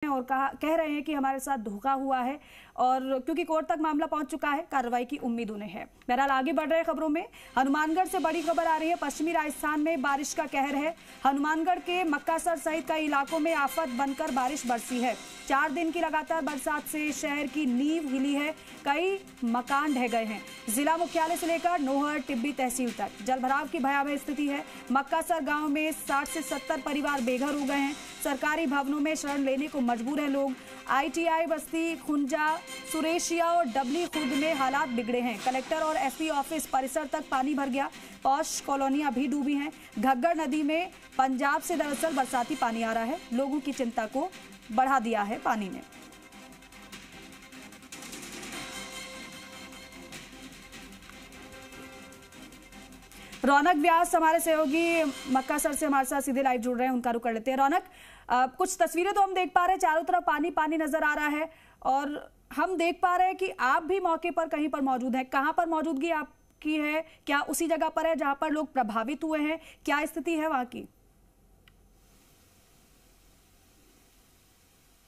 और कह रहे हैं कि हमारे साथ धोखा हुआ है और क्योंकि कोर्ट तक मामला पहुंच चुका है, कार्रवाई की उम्मीद उन्हें है। बहरहाल आगे बढ़ रहे खबरों में हनुमानगढ़ से बड़ी खबर आ रही है। पश्चिमी राजस्थान में बारिश का कहर है। हनुमानगढ़ के मक्कासर सहित कई इलाकों में आफत बनकर बारिश बरसी है। 4 दिन की लगातार बरसात से शहर की नींव हिली है, कई मकान ढह गए हैं। जिला मुख्यालय से लेकर नोहर टिब्बी तहसील तक जलभराव की भयावह स्थिति है। मक्कासर गांव में 60 से 70 परिवार बेघर हो गए हैं। सरकारी भवनों में शरण लेने को मजबूर हैं लोग। ITI बस्ती, खुंजा, सुरेशिया और डबली खुर्द में हालात बिगड़े हैं। कलेक्टर और SP ऑफिस परिसर तक पानी भर गया। पौष कॉलोनियां भी डूबी हैं। घग्गर नदी में पंजाब से दरअसल बरसाती पानी आ रहा है, लोगों की चिंता को बढ़ा दिया है पानी ने। रौनक व्यास हमारे सहयोगी मक्कासर से हमारे साथ सीधे लाइव जुड़ रहे हैं, उनका रुख कर लेते हैं। रौनक, कुछ तस्वीरें तो हम देख पा रहे हैं, चारों तरफ पानी पानी नजर आ रहा है और हम देख पा रहे हैं कि आप भी मौके पर कहीं पर मौजूद हैं। कहां पर मौजूदगी आपकी है? क्या उसी जगह पर है जहां पर लोग प्रभावित हुए हैं? क्या स्थिति है वहां की?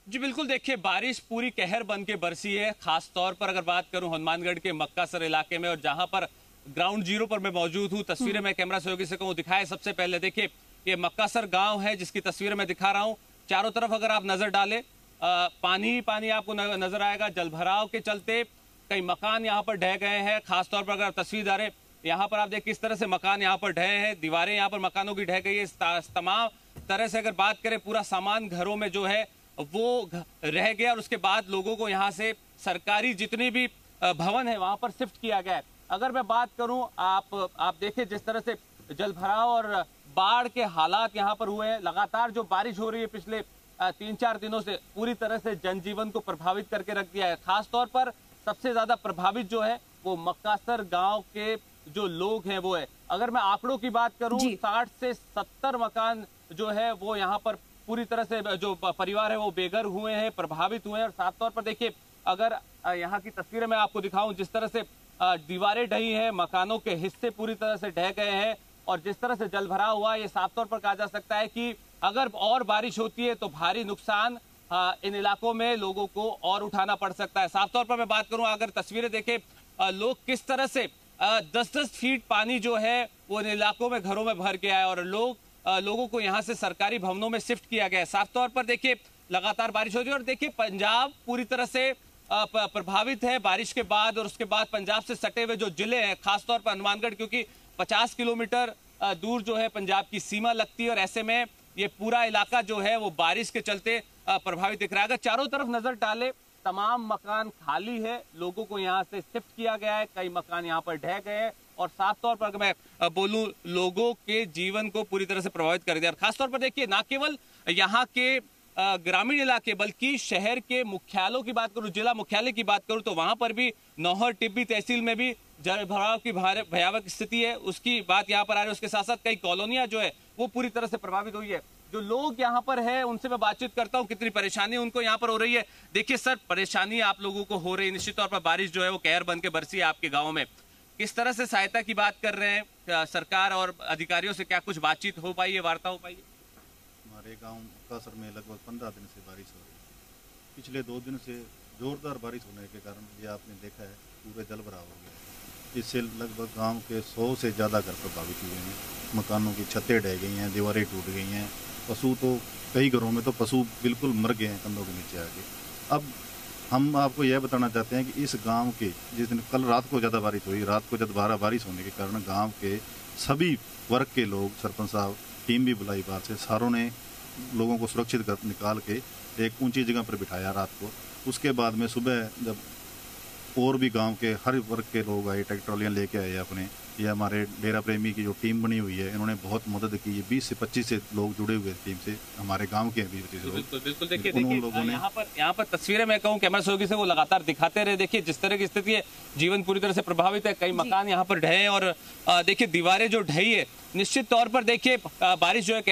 जी बिल्कुल, देखिए बारिश पूरी कहर बन के बरसी है। खास तौर पर अगर बात करूं हनुमानगढ़ के मक्कासर इलाके में, और जहां पर ग्राउंड जीरो पर मैं मौजूद हूं। तस्वीरें मैं कैमरा सहयोगी से कहूं दिखाएं। सबसे पहले देखिए ये मक्कासर गांव है जिसकी तस्वीरें मैं दिखा रहा हूं। चारों तरफ अगर आप नजर डालें पानी ही पानी आपको नजर आएगा। जलभराव के चलते कई मकान यहाँ पर ढह गए हैं। खासतौर पर अगर आप तस्वीर डालें, यहाँ पर आप देख किस तरह से मकान यहाँ पर ढहे हैं। दीवारें यहाँ पर मकानों की ढह गई है। तमाम तरह से अगर बात करें, पूरा सामान घरों में जो है वो रह गया और उसके बाद लोगों को यहाँ से सरकारी जितनी भी भवन है वहां पर शिफ्ट किया गया है। अगर मैं बात करूं, आप देखें जिस तरह से जलभराव और बाढ़ के हालात यहाँ पर हुए हैं। लगातार जो बारिश हो रही है पिछले 3-4 दिनों से पूरी तरह से जनजीवन को प्रभावित करके रख दिया है। खास तौर पर सबसे ज्यादा प्रभावित जो है वो मक्कासर गांव के जो लोग हैं वो है। अगर मैं आंकड़ों की बात करूं, 60 से 70 मकान जो है वो यहाँ पर पूरी तरह से जो परिवार है वो बेघर हुए हैं, प्रभावित हुए हैं। और साफ तौर पर देखिए, अगर यहाँ की तस्वीरें मैं आपको दिखाऊं, जिस तरह से दीवारें ढही हैं, मकानों के हिस्से पूरी तरह से ढह गए हैं और जिस तरह से जलभराव हुआ, ये साफ तौर पर कहा जा सकता है कि अगर और बारिश होती है तो भारी नुकसान इन इलाकों में लोगों को और उठाना पड़ सकता है। साफ तौर पर मैं बात करूं, अगर तस्वीरें देखें, लोग किस तरह से 10-10 फीट पानी जो है वो इन इलाकों में घरों में भर गया है और लोगों को यहाँ से सरकारी भवनों में शिफ्ट किया गया है। साफ तौर पर देखिए लगातार बारिश हो रही है और देखिए पंजाब पूरी तरह से प्रभावित है बारिश के बाद। और उसके बाद पंजाब से सटे हुए जो जिले हैं, खासतौर पर हनुमानगढ़, क्योंकि 50 किलोमीटर दूर जो है पंजाब की सीमा लगती है और ऐसे में ये पूरा इलाका जो है वो बारिश के चलते प्रभावित दिख रहा है। अगर चारों तरफ नजर डाले, तमाम मकान खाली है, लोगों को यहाँ से शिफ्ट किया गया है, कई मकान यहाँ पर ढह गए हैं और साफ तौर पर अगर मैं बोलूं, लोगों के जीवन को पूरी तरह से प्रभावित कर दिया। खासतौर पर देखिए, ना केवल यहाँ के ग्रामीण इलाके बल्कि शहर के मुख्यालयों की बात करूं, जिला मुख्यालय की बात करूं, तो वहां पर भी नौहर टिब्बी तहसील में भी जलभराव की भयावह स्थिति है, उसकी बात यहाँ पर आ रही है। उसके साथ साथ कई कॉलोनियां जो है वो पूरी तरह से प्रभावित हुई है। जो लोग यहाँ पर है उनसे मैं बातचीत करता हूँ, कितनी परेशानी उनको यहाँ पर हो रही है। देखिए सर, परेशानी आप लोगों को हो रही है, निश्चित तौर पर बारिश जो है वो कहर बन के बरसी है आपके गाँव में। किस तरह से सहायता की बात कर रहे हैं? सरकार और अधिकारियों से क्या कुछ बातचीत हो पाई है, वार्ता हो पाई है? हमारे गांव मक्कासर में लगभग 15 दिन से बारिश हो रही है। पिछले 2 दिन से जोरदार बारिश होने के कारण ये आपने देखा है पूरे जलभराव हो गया है। इससे लगभग गांव के 100 से ज़्यादा घर प्रभावित हुए हैं। मकानों की छतें ढह गई हैं, दीवारें टूट गई हैं। पशु तो कई घरों में तो पशु बिल्कुल मर गए हैं कंधों के नीचे आके। अब हम आपको यह बताना चाहते हैं कि इस गाँव के, जिस दिन कल रात को ज़्यादा बारिश हुई, रात को जब बारिश होने के कारण गाँव के सभी वर्ग के लोग, सरपंच साहब, टीम भी बुलाई बाहर से, सारों ने लोगों को सुरक्षित कर निकाल के एक ऊंची जगह पर बिठाया रात को। उसके बाद में सुबह जब और भी गांव के हर वर्ग के लोग आए, ट्रैक्टर ट्रॉलियाँ लेके आए अपने, ये हमारे डेरा प्रेमी की जो टीम बनी हुई है, इन्होंने बहुत मदद की। ये 20 से 25 से लोग जुड़े हुए टीम से, हमारे गांव के 20-25 लोग। बिल्कुल देखिए लोगों ने यहाँ पर तस्वीरें मैं कहूँ कैमरा सहयोगी से वो लगातार दिखाते रहे। देखिए जिस तरह की स्थिति है, जीवन पूरी तरह से प्रभावित है, कई मकान यहाँ पर ढहे हैं और देखिए दीवारें जो ढही है, निश्चित तौर पर देखिए बारिश जो है